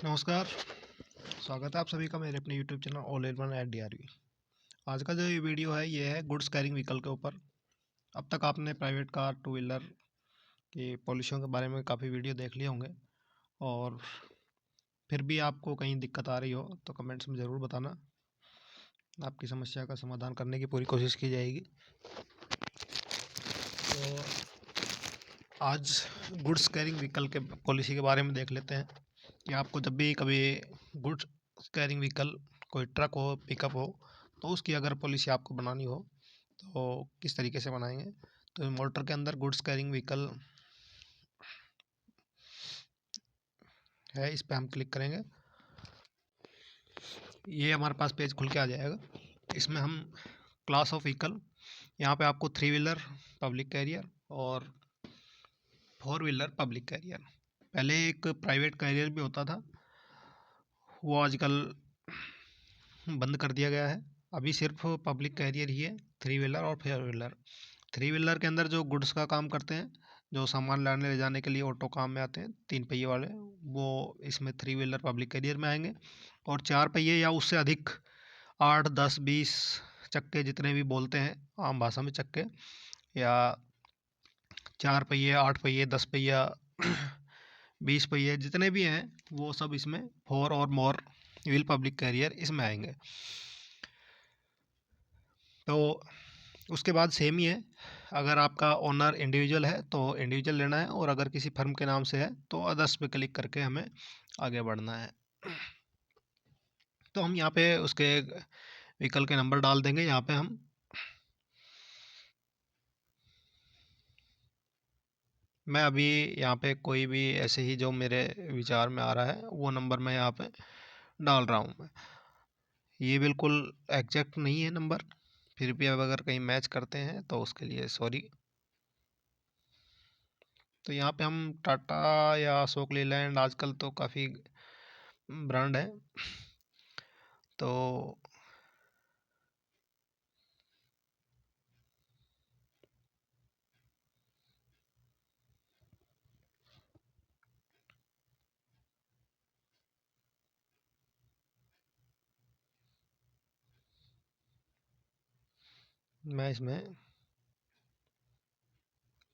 नमस्कार। स्वागत है आप सभी का मेरे अपने YouTube channel all in one at DRV। आज का जो ये वीडियो है ये है गुड्स कैरिंग व्हीकल के ऊपर। अब तक आपने प्राइवेट कार टू व्हीलर की पॉलिसियों के बारे में काफ़ी वीडियो देख लिए होंगे, और फिर भी आपको कहीं दिक्कत आ रही हो तो कमेंट्स में ज़रूर बताना। आपकी समस्या का समाधान करने की पूरी कोशिश की जाएगी। तो आज गुड्स कैरिंग व्हीकल के पॉलिसी के बारे में देख लेते हैं कि आपको जब भी कभी गुड्स कैरिंग व्हीकल कोई ट्रक हो, पिकअप हो, तो उसकी अगर पॉलिसी आपको बनानी हो तो किस तरीके से बनाएंगे। तो मोटर के अंदर गुड्स कैरिंग व्हीकल है, इस पर हम क्लिक करेंगे। ये हमारे पास पेज खुल के आ जाएगा। इसमें हम क्लास ऑफ व्हीकल, यहाँ पे आपको 3 व्हीलर पब्लिक कैरियर और 4 व्हीलर पब्लिक कैरियर, पहले एक प्राइवेट कैरियर भी होता था, वो आजकल बंद कर दिया गया है। अभी सिर्फ पब्लिक कैरियर ही है, 3 व्हीलर और 4 व्हीलर। 3 व्हीलर के अंदर जो गुड्स का काम करते हैं, जो सामान लाने ले जाने के लिए ऑटो काम में आते हैं 3 पहिए वाले, वो इसमें 3 व्हीलर पब्लिक कैरियर में आएंगे। और 4 पहिए या उससे अधिक 8, 10, 20 चक्के, जितने भी बोलते हैं आम भाषा में चक्के, या 4 पहिए, 8 पहिए, 10 पहिया 20 पहिए, जितने भी हैं वो सब इसमें 4 और मोर व्हील पब्लिक कैरियर इसमें आएंगे। तो उसके बाद सेम ही है, अगर आपका ओनर इंडिविजुअल है तो इंडिविजुअल लेना है, और अगर किसी फर्म के नाम से है तो अदर्स पे क्लिक करके हमें आगे बढ़ना है। तो हम यहाँ पे उसके व्हीकल के नंबर डाल देंगे। यहाँ पे हम मैं अभी यहाँ पे कोई भी ऐसे ही जो मेरे विचार में आ रहा है वो नंबर मैं यहाँ पे डाल रहा हूँ। मैं ये बिल्कुल एग्जैक्ट नहीं है नंबर, फिर भी अब अगर कहीं मैच करते हैं तो उसके लिए सॉरी। तो यहाँ पे हम टाटा या अशोक लीलैंड, आजकल तो काफ़ी ब्रांड है, तो मैं इसमें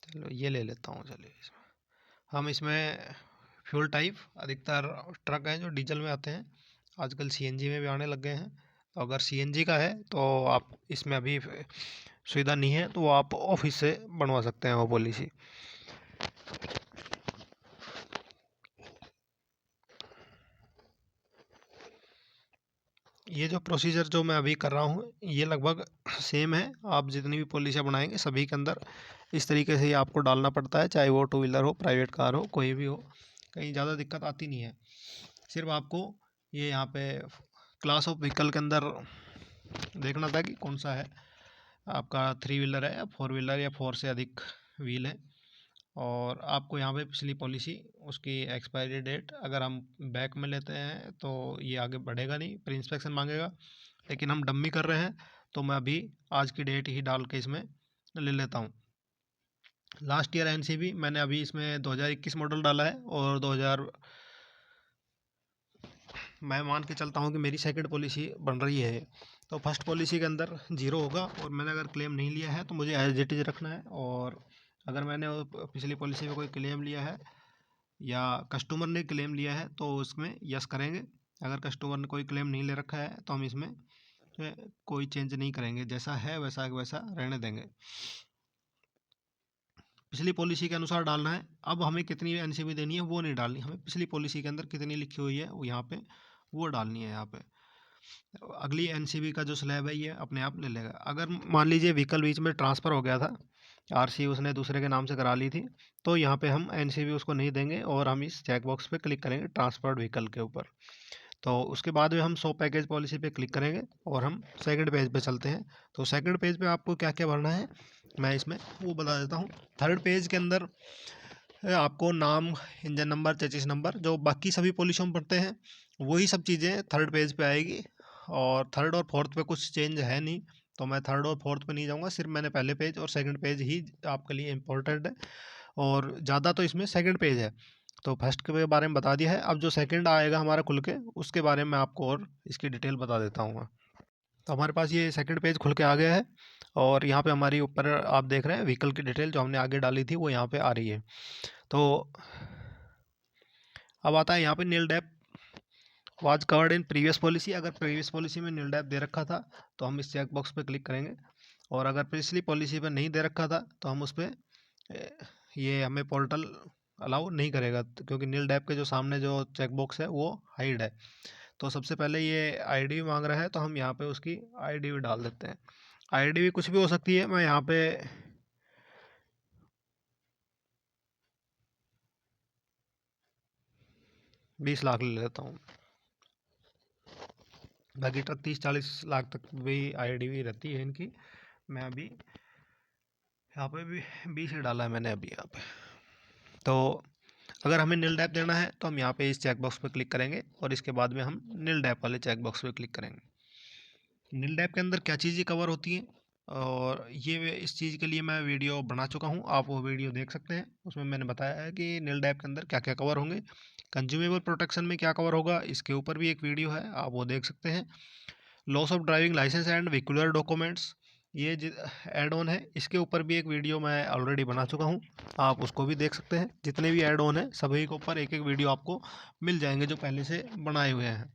चलो ये ले लेता हूँ। चलिए इसमें हम इसमें फ्यूल टाइप, अधिकतर ट्रक हैं जो डीजल में आते हैं, आजकल सीएनजी में भी आने लग गए हैं। तो अगर सीएनजी का है तो आप इसमें अभी सुविधा नहीं है, तो वो आप ऑफिस से बनवा सकते हैं वो पॉलिसी। ये जो प्रोसीजर जो मैं अभी कर रहा हूँ ये लगभग सेम है। आप जितनी भी पॉलिसियाँ बनाएंगे सभी के अंदर इस तरीके से ही आपको डालना पड़ता है, चाहे वो टू व्हीलर हो, प्राइवेट कार हो, कोई भी हो, कहीं ज़्यादा दिक्कत आती नहीं है। सिर्फ आपको ये यहाँ पे क्लास ऑफ व्हीकल के अंदर देखना था कि कौन सा है आपका, 3 व्हीलर है या 4 व्हीलर या 4 से अधिक व्हील है। और आपको यहाँ पे पिछली पॉलिसी, उसकी एक्सपायरी डेट, अगर हम बैक में लेते हैं तो ये आगे बढ़ेगा नहीं, प्री इंस्पेक्शन मांगेगा, लेकिन हम डम्मी कर रहे हैं तो मैं अभी आज की डेट ही डाल के इसमें ले लेता हूँ। लास्ट ईयर एनसीबी मैंने अभी इसमें 2021 मॉडल डाला है, और 2000 मैं मान के चलता हूँ कि मेरी सेकंड पॉलिसी बन रही है। तो फर्स्ट पॉलिसी के अंदर 0 होगा, और मैंने अगर क्लेम नहीं लिया है तो मुझे एज इट इज़ रखना है। और अगर मैंने पिछली पॉलिसी में कोई क्लेम लिया है या कस्टमर ने क्लेम लिया है तो उसमें यस करेंगे। अगर कस्टमर ने कोई क्लेम नहीं ले रखा है तो हम इसमें कोई चेंज नहीं करेंगे, जैसा है वैसा वैसा रहने देंगे। पिछली पॉलिसी के अनुसार डालना है। अब हमें कितनी एनसीबी देनी है वो नहीं डालनी, हमें पिछली पॉलिसी के अंदर कितनी लिखी हुई है वो यहाँ पे वो डालनी है। यहाँ पे अगली एनसीबी का जो स्लैब है ये अपने आप ले लेगा। अगर मान लीजिए व्हीकल बीच में ट्रांसफ़र हो गया था, आरसी उसने दूसरे के नाम से करा ली थी, तो यहाँ पे हम एनसीबी उसको नहीं देंगे, और हम इस चेक बॉक्स पे क्लिक करेंगे ट्रांसफर्ड व्हीकल के ऊपर। तो उसके बाद में हम शो पैकेज पॉलिसी पे क्लिक करेंगे और हम सेकंड पेज पे चलते हैं। तो सेकंड पेज पे आपको क्या क्या भरना है मैं इसमें वो बता देता हूँ। थर्ड पेज के अंदर आपको नाम, इंजन नंबर, चेसिस नंबर, जो बाकी सभी पॉलिसियों में पढ़ते हैं वही सब चीज़ें थर्ड पेज पे आएगी। और थर्ड और फोर्थ पे कुछ चेंज है नहीं, तो मैं थर्ड और फोर्थ पे नहीं जाऊँगा, सिर्फ मैंने पहले पेज और सेकंड पेज ही आपके लिए इम्पोर्टेंट है, और ज़्यादा तो इसमें सेकंड पेज है। तो फर्स्ट के बारे में बता दिया है। अब जो सेकंड आएगा हमारा खुल के, उसके बारे में आपको और इसकी डिटेल बता देता हूँ मैं। तो हमारे पास ये सेकंड पेज खुल के आ गया है और यहाँ पे हमारी ऊपर आप देख रहे हैं व्हीकल की डिटेल जो हमने आगे डाली थी वो यहाँ पे आ रही है। तो अब आता है यहाँ पे nil dep was covered in previous policy. अगर प्रीवियस पॉलिसी में नील डेप दे रखा था तो हम इस चेक बॉक्स पे क्लिक करेंगे, और अगर पिछली पॉलिसी पे नहीं दे रखा था तो हम उस पर ये हमें पोर्टल अलाउ नहीं करेगा, क्योंकि नील डेप के जो सामने जो चेक बॉक्स है वो हाइड है। तो सबसे पहले ये आईडी मांग रहा है, तो हम यहाँ पे उसकी आईडी भी डाल देते हैं। आईडी भी कुछ भी हो सकती है, मैं यहाँ पे 20 लाख ले लेता हूँ। बाकी ट्रक 30-40 लाख तक भी आईडी भी रहती है इनकी। मैं अभी यहाँ पे भी 20 ही डाला है मैंने अभी यहाँ पे। तो अगर हमें नील डैप देना है तो हम यहाँ पे इस चेक बॉक्स पे क्लिक करेंगे और इसके बाद में हम नील डैप वाले चेक बॉक्स पे क्लिक करेंगे। नील डैप के अंदर क्या चीज़ें कवर होती हैं, और ये इस चीज़ के लिए मैं वीडियो बना चुका हूँ, आप वो वीडियो देख सकते हैं। उसमें मैंने बताया है कि नील डैप के अंदर क्या क्या कवर होंगे, कंज्यूमेबल प्रोटेक्शन में क्या कवर होगा, इसके ऊपर भी एक वीडियो है, आप वो देख सकते हैं। Loss of driving licence and vehicular documents, ये ऐड ऑन है, इसके ऊपर भी एक वीडियो मैं ऑलरेडी बना चुका हूँ, आप उसको भी देख सकते हैं। जितने भी ऐड ऑन है सभी के ऊपर एक एक वीडियो आपको मिल जाएंगे जो पहले से बनाए हुए हैं,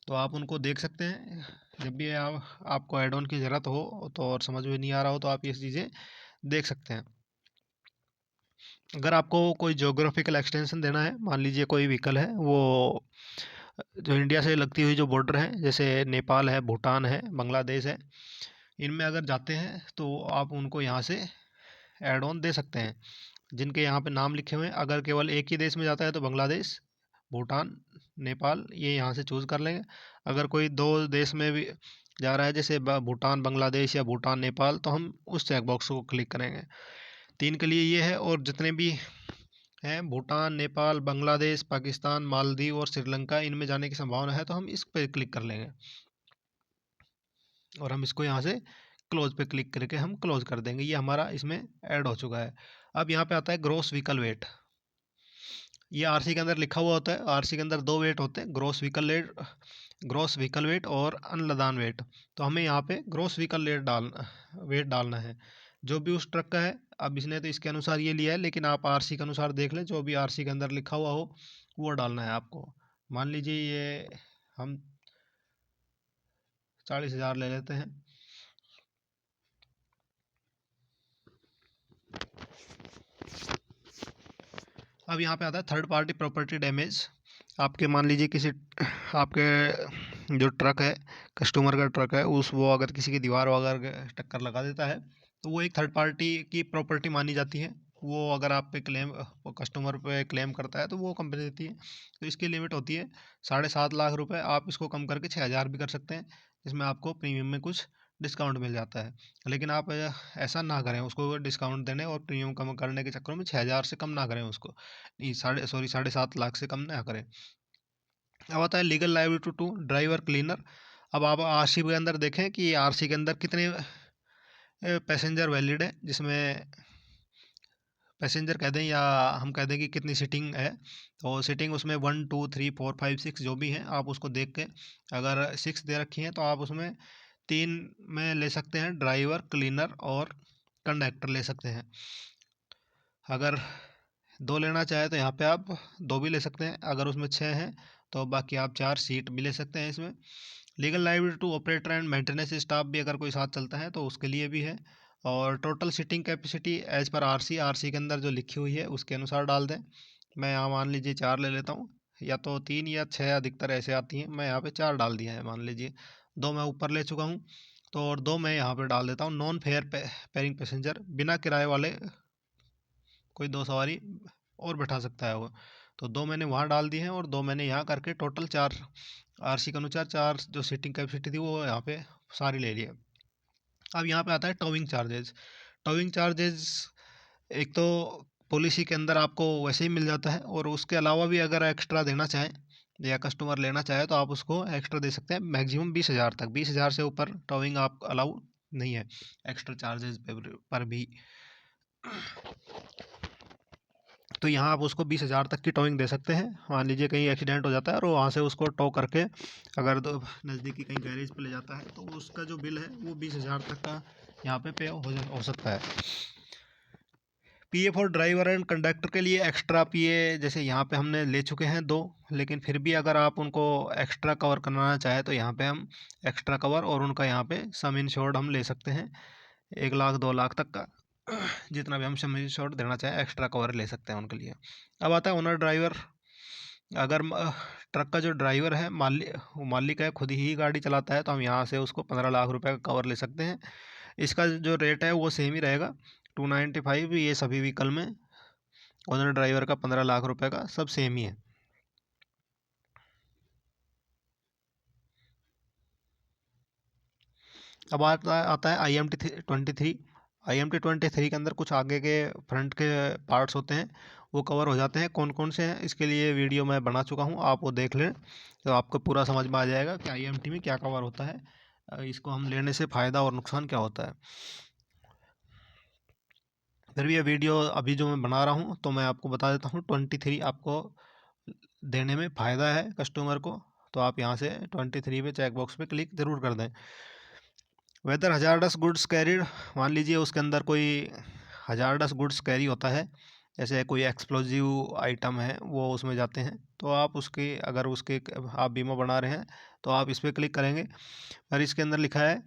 तो आप उनको देख सकते हैं। जब भी आपको ऐड ऑन की ज़रूरत हो तो, और समझ में नहीं आ रहा हो तो आप ये चीज़ें देख सकते हैं। अगर आपको कोई ज्योग्राफिकल एक्सटेंशन देना है, मान लीजिए कोई व्हीकल है वो जो इंडिया से लगती हुई जो बॉर्डर है, जैसे नेपाल है, भूटान है, बांग्लादेश है, इनमें अगर जाते हैं तो आप उनको यहाँ से ऐड ऑन दे सकते हैं। जिनके यहाँ पे नाम लिखे हुए हैं, अगर केवल एक ही देश में जाता है तो बांग्लादेश, भूटान, नेपाल, ये यहाँ से चूज़ कर लेंगे। अगर कोई 2 देश में भी जा रहा है, जैसे भूटान बांग्लादेश या भूटान नेपाल, तो हम उस चेक बॉक्स को क्लिक करेंगे। 3 के लिए ये है, और जितने भी हैं भूटान, नेपाल, बांग्लादेश, पाकिस्तान, मालदीव और श्रीलंका, इनमें जाने की संभावना है तो हम इस पर क्लिक कर लेंगे और हम इसको यहाँ से क्लोज पे क्लिक करके हम क्लोज कर देंगे। ये हमारा इसमें ऐड हो चुका है। अब यहाँ पे आता है ग्रॉस व्हीकल वेट। ये आरसी के अंदर लिखा हुआ होता है। आरसी के अंदर 2 वेट होते हैं, ग्रॉस व्हीकल वेट और अनलदान वेट। तो हमें यहाँ पे ग्रॉस व्हीकल वेट डालना है जो भी उस ट्रक का है। अब इसने तो इसके अनुसार ये लिया है, लेकिन आप आरसी के अनुसार देख लें, जो भी आरसी के अंदर लिखा हुआ हो वो डालना है आपको। मान लीजिए ये हम 40,000 ले लेते हैं। अब यहाँ पे आता है थर्ड पार्टी प्रॉपर्टी डैमेज। आपके मान लीजिए किसी आपके जो ट्रक है, कस्टमर का ट्रक है, वो अगर किसी की दीवार वगैरह टक्कर लगा देता है तो वो एक थर्ड पार्टी की प्रॉपर्टी मानी जाती है। वो अगर आप पे क्लेम कस्टमर पे क्लेम करता है तो वो कंपनी देती है। तो इसकी लिमिट होती है 7.5 लाख रुपए। आप इसको कम करके 6,000 भी कर सकते हैं, इसमें आपको प्रीमियम में कुछ डिस्काउंट मिल जाता है। लेकिन आप ऐसा ना करें, उसको डिस्काउंट देने और प्रीमियम कम करने के चक्कर में 6,000 से कम ना करें उसको, 7.5 लाख से कम ना करें। अब आता है legal liability to driver cleaner. अब आप आरसी के अंदर देखें कि आरसी के अंदर कितने पैसेंजर वैलिड है, जिसमें पैसेंजर कह दें या हम कह दें कि कितनी सीटिंग है। तो सीटिंग उसमें 1 2 3 4 5 6 जो भी हैं आप उसको देख के, अगर 6 दे रखी हैं तो आप उसमें 3 में ले सकते हैं, ड्राइवर, क्लीनर और कंडक्टर ले सकते हैं। अगर 2 लेना चाहे तो यहाँ पे आप 2 भी ले सकते हैं। अगर उसमें 6 हैं तो बाकी आप 4 सीट भी ले सकते हैं इसमें। Legal liability to operator and maintenance staff भी अगर कोई साथ चलता है तो उसके लिए भी है। और total seating capacity as per RC के अंदर जो लिखी हुई है उसके अनुसार डाल दें। मैं यहाँ मान लीजिए 4 ले लेता हूँ, या तो 3 या 6 अधिकतर ऐसे आती हैं, मैं यहाँ पे 4 डाल दिया है। मान लीजिए 2 मैं ऊपर ले चुका हूँ, तो और 2 मैं यहाँ पे डाल देता हूँ नॉन फेयर पेयरिंग पैसेंजर, बिना किराए वाले कोई 2 सवारी और बैठा सकता है वो। तो 2 मैंने वहाँ डाल दिए हैं और 2 मैंने यहाँ करके टोटल 4 आरसी के अनुसार 4 जो सीटिंग कैपेसिटी थी वो यहाँ पे सारी ले लिया। अब यहाँ पे आता है टोविंग चार्जेस। टोविंग चार्जेस एक तो पॉलिसी के अंदर आपको वैसे ही मिल जाता है, और उसके अलावा भी अगर एक्स्ट्रा देना चाहें या कस्टमर लेना चाहे तो आप उसको एक्स्ट्रा दे सकते हैं। मैक्सिमम 20,000 तक, 20,000 से ऊपर टोविंग आप अलाउ नहीं है एक्स्ट्रा चार्जेस पर भी। तो यहाँ आप उसको 20,000 तक की टोइंग दे सकते हैं। मान लीजिए कहीं एक्सीडेंट हो जाता है और वहाँ से उसको टो करके अगर तो नज़दीकी कहीं गैरेज पे ले जाता है तो उसका जो बिल है वो 20,000 तक का यहाँ पे हो सकता है। पीए फॉर ड्राइवर एंड कंडक्टर के लिए एक्स्ट्रा पीए जैसे यहाँ पे हमने ले चुके हैं 2, लेकिन फिर भी अगर आप उनको एक्स्ट्रा कवर करवाना चाहें तो यहाँ पे हम एक्स्ट्रा कवर और उनका यहाँ पे सम इंश्योर्ड हम ले सकते हैं 1 लाख 2 लाख तक का जितना भी हम सम इंश्योर्ड देना चाहें एक्स्ट्रा कवर ले सकते हैं उनके लिए। अब आता है ओनर ड्राइवर। अगर ट्रक का जो ड्राइवर है मालिक है, खुद ही गाड़ी चलाता है, तो हम यहाँ से उसको 15 लाख रुपए का कवर ले सकते हैं। इसका जो रेट है वो सेम ही रहेगा 295, ये सभी व्हीकल में ओनर ड्राइवर का 15 लाख रुपए का सब सेम ही है। अब आता है IMT-23। IMT-23 के अंदर कुछ आगे के फ्रंट के पार्ट्स होते हैं वो कवर हो जाते हैं। कौन कौन से हैं इसके लिए वीडियो मैं बना चुका हूँ, आप वो देख लें तो आपको पूरा समझ में आ जाएगा कि IMT में क्या कवर होता है, इसको हम लेने से फ़ायदा और नुकसान क्या होता है। फिर भी ये वीडियो अभी जो मैं बना रहा हूँ तो मैं आपको बता देता हूँ 23 आपको देने में फ़ायदा है कस्टमर को, तो आप यहाँ से 23 पे चेक बॉक्स पे क्लिक ज़रूर कर दें। वेदर हजार्डस गुड्स कैरिड, मान लीजिए उसके अंदर कोई हजार्डस गुड्स कैरी होता है, जैसे कोई एक्सप्लोजिव आइटम है वो उसमें जाते हैं, तो आप उसके अगर उसके आप बीमा बना रहे हैं तो आप इस पर क्लिक करेंगे और इसके अंदर लिखा है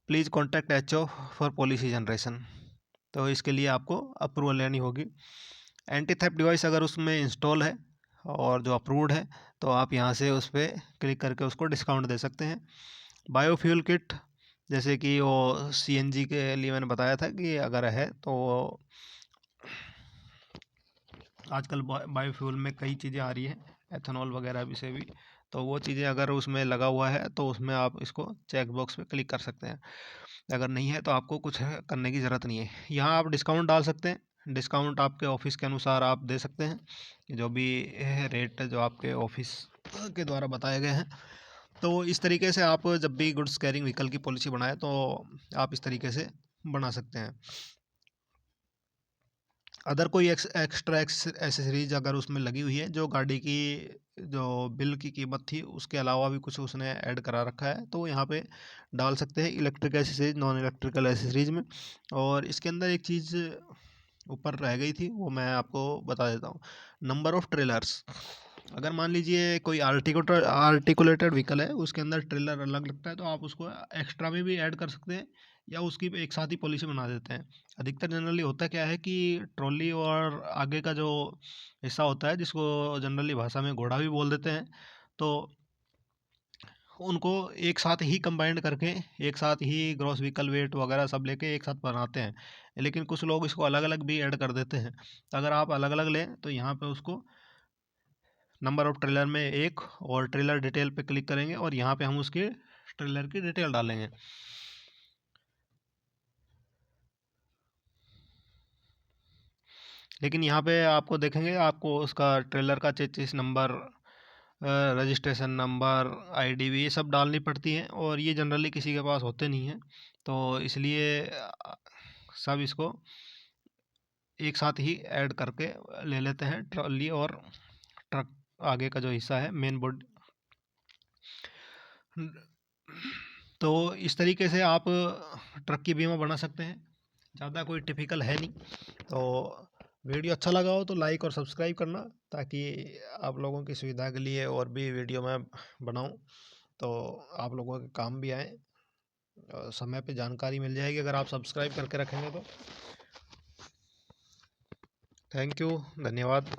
please contact HO for policy generation, तो इसके लिए आपको अप्रूवल लेनी होगी। एंटी थेफ्ट डिवाइस अगर उसमें इंस्टॉल है और जो अप्रूव्ड है तो आप यहाँ से उस पर क्लिक करके उसको डिस्काउंट दे सकते हैं। बायोफ्यूल किट, जैसे कि वो CNG के लिए मैंने बताया था कि अगर है तो आजकल बायोफ्यूल में कई चीज़ें आ रही हैं, एथेनॉल वगैरह भी से भी, तो वो चीज़ें अगर उसमें लगा हुआ है तो उसमें आप इसको चेक बॉक्स पे क्लिक कर सकते हैं। अगर नहीं है तो आपको कुछ करने की ज़रूरत नहीं है। यहाँ आप डिस्काउंट डाल सकते हैं, डिस्काउंट आपके ऑफिस के अनुसार आप दे सकते हैं जो भी रेट जो आपके ऑफिस के द्वारा बताए गए हैं। तो इस तरीके से आप जब भी गुड्स कैरिंग व्हीकल की पॉलिसी बनाए तो आप इस तरीके से बना सकते हैं। अदर कोई एक्स्ट्रा एसेसरीज अगर उसमें लगी हुई है जो गाड़ी की जो बिल की कीमत थी उसके अलावा भी कुछ उसने ऐड करा रखा है तो यहाँ पे डाल सकते हैं electric accessories non electrical accessories में। और इसके अंदर एक चीज़ ऊपर रह गई थी वो मैं आपको बता देता हूँ, नंबर ऑफ़ ट्रेलर्स। अगर मान लीजिए कोई आर्टिकुलेटेड व्हीकल है उसके अंदर ट्रेलर अलग लगता है तो आप उसको एक्स्ट्रा में भी ऐड कर सकते हैं या उसकी एक साथ ही पॉलिसी बना देते हैं। अधिकतर जनरली होता क्या है कि ट्रॉली और आगे का जो हिस्सा होता है जिसको जनरली भाषा में घोड़ा भी बोल देते हैं, तो उनको एक साथ ही कंबाइंड करके एक साथ ही ग्रॉस व्हीकल वेट वगैरह सब लेके एक साथ बनाते हैं, लेकिन कुछ लोग इसको अलग अलग भी ऐड कर देते हैं। तो अगर आप अलग अलग लें तो यहाँ पे उसको नंबर ऑफ ट्रेलर में एक और ट्रेलर डिटेल पे क्लिक करेंगे और यहाँ पे हम उसके ट्रेलर की डिटेल डालेंगे। लेकिन यहाँ पे आपको देखेंगे आपको उसका ट्रेलर का chassis number, registration number, IDV ये सब डालनी पड़ती हैं और ये जनरली किसी के पास होते नहीं हैं, तो इसलिए सब इसको एक साथ ही ऐड करके ले लेते हैं ट्रॉली और ट्रक आगे का जो हिस्सा है मेन बॉडी। तो इस तरीके से आप ट्रक की बीमा बना सकते हैं, ज़्यादा कोई टिपिकल है नहीं। तो वीडियो अच्छा लगा हो तो लाइक और सब्सक्राइब करना ताकि आप लोगों की सुविधा के लिए और भी वीडियो मैं बनाऊं तो आप लोगों के काम भी आए, समय पे जानकारी मिल जाएगी अगर आप सब्सक्राइब करके रखेंगे तो। थैंक यू, धन्यवाद।